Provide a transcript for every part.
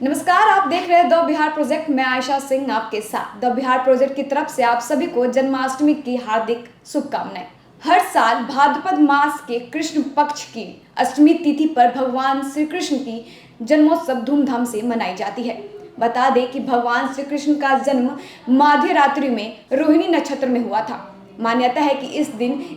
नमस्कार, आप देख रहे हैं द बिहार प्रोजेक्ट। मैं आयशा सिंह आपके साथ। द बिहार प्रोजेक्ट की तरफ से आप सभी को जन्माष्टमी की हार्दिक शुभकामनाएं। हर साल भाद्रपद मास के कृष्ण पक्ष की अष्टमी तिथि पर भगवान श्री कृष्ण की जन्मोत्सव धूमधाम से मनाई जाती है। बता दें कि भगवान श्री कृष्ण का जन्म मध्य रात्रि में रोहिणी नक्षत्र में हुआ था। मान्यता है कि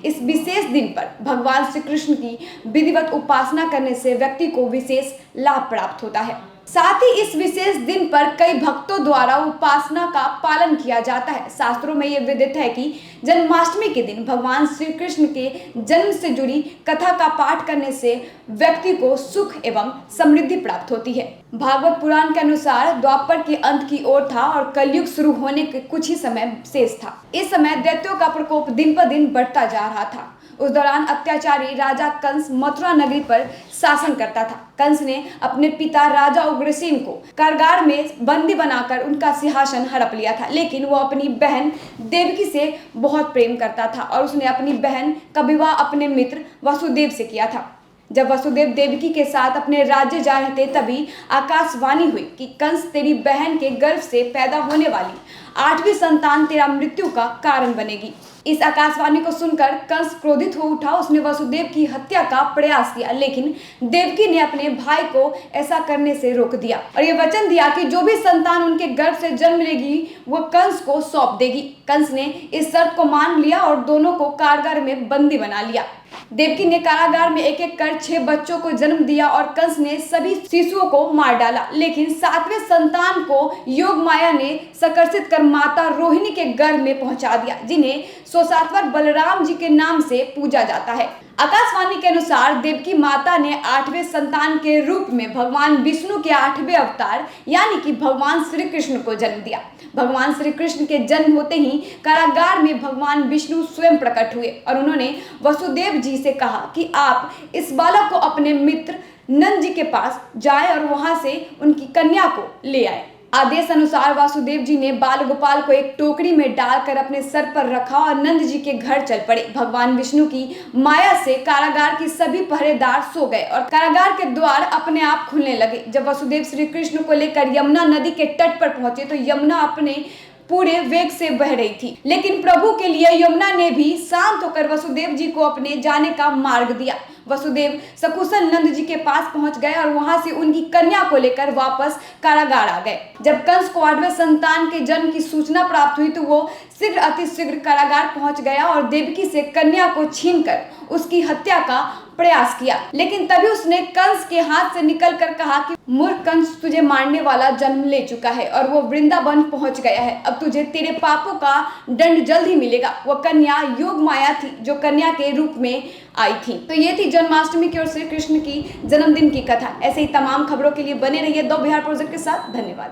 इस विशेष दिन पर भगवान श्री कृष्ण की विधिवत उपासना करने से व्यक्ति को विशेष लाभ प्राप्त होता है। साथ ही इस विशेष दिन पर कई भक्तों द्वारा उपासना का पालन किया जाता है। शास्त्रों में यह विदित है कि जन्माष्टमी के दिन भगवान श्री कृष्ण के जन्म से जुड़ी कथा का पाठ करने से व्यक्ति को सुख एवं समृद्धि प्राप्त होती है। भागवत पुराण के अनुसार द्वापर के अंत की ओर था और कलयुग शुरू होने के कुछ ही समय शेष था। इस समय दैत्यों का प्रकोप दिन पर दिन बढ़ता जा रहा था। उस दौरान अत्याचारी राजा कंस मथुरा नगरी पर शासन करता था। कंस ने अपने पिता राजा उग्रसेन को कारागार में बंदी बनाकर उनका सिंहासन हड़प लिया था, लेकिन वो अपनी बहन देवकी से बहुत प्रेम करता था और उसने अपनी बहन का विवाह अपने मित्र वसुदेव से किया था। जब वसुदेव देवकी के साथ अपने राज्य जा रहे थे, तभी आकाशवाणी हुई कि कंस, तेरी बहन के गर्भ से पैदा होने वाली 8वीं संतान तेरा मृत्यु का कारण बनेगी। इस आकाशवाणी को सुनकर कंस क्रोधित हो उठा। उसने वसुदेव की हत्या का प्रयास किया, लेकिन देवकी ने अपने भाई को ऐसा करने से रोक दिया और ये वचन दिया कि जो भी संतान उनके गर्भ से जन्म लेगी वो कंस को सौंप देगी। कंस ने इस शर्त को मान लिया और दोनों को कारागार में बंदी बना लिया। देवकी ने कारागार में एक एक कर 6 बच्चों को जन्म दिया और कंस ने सभी शिशुओं को मार डाला, लेकिन 7वें संतान को योग माया ने संकर्षित कर माता रोहिणी के गर्भ में पहुंचा दिया, जिन्हें सोसात्वर बलराम जी के नाम से पूजा जाता है। आकाशवाणी के अनुसार देवकी माता ने 8वें संतान के रूप में भगवान विष्णु के 8वें अवतार यानी कि भगवान श्री कृष्ण को जन्म दिया। भगवान श्री कृष्ण के जन्म होते ही कारागार में भगवान विष्णु स्वयं प्रकट हुए और उन्होंने वसुदेव जी से कहा कि आप इस बालक को अपने मित्र नंद जी के पास जाएं और वहां से उनकी कन्या को ले आए। आदेश अनुसार वासुदेव जी ने बाल गोपाल को एक टोकरी में डालकर अपने सर पर रखा और नंद जी के घर चल पड़े। भगवान विष्णु की माया से कारागार के सभी पहरेदार सो गए और कारागार के द्वार अपने आप खुलने लगे। जब वसुदेव श्री कृष्ण को लेकर यमुना नदी के तट पर पहुंचे तो यमुना अपने पूरे वेग से बह रही थी, लेकिन प्रभु के लिए यमुना ने भी शांत होकर वसुदेव जी को अपने जाने का मार्ग दिया। वसुदेव सकुशल नंद जी के पास पहुंच गए और वहां से उनकी कन्या को लेकर वापस कारागार आ गए। जब कंस को 8वें संतान के जन्म की सूचना प्राप्त हुई तो वो शीघ्र अतिशीघ्र कारागार पहुंच गया और देवकी से कन्या को छीनकर उसकी हत्या का प्रयास किया, लेकिन तभी उसने कंस के हाथ से निकलकर कहा कि मूर्ख कंस, तुझे मारने वाला जन्म ले चुका है और वो वृंदावन पहुंच गया है। अब तुझे तेरे पापों का दंड जल्द ही मिलेगा। वो कन्या योग माया थी जो कन्या के रूप में आई थी। तो ये थी जन्माष्टमी की और श्री कृष्ण की जन्मदिन की कथा। ऐसे ही तमाम खबरों के लिए बने रहिए द बिहार प्रोजेक्ट के साथ। धन्यवाद।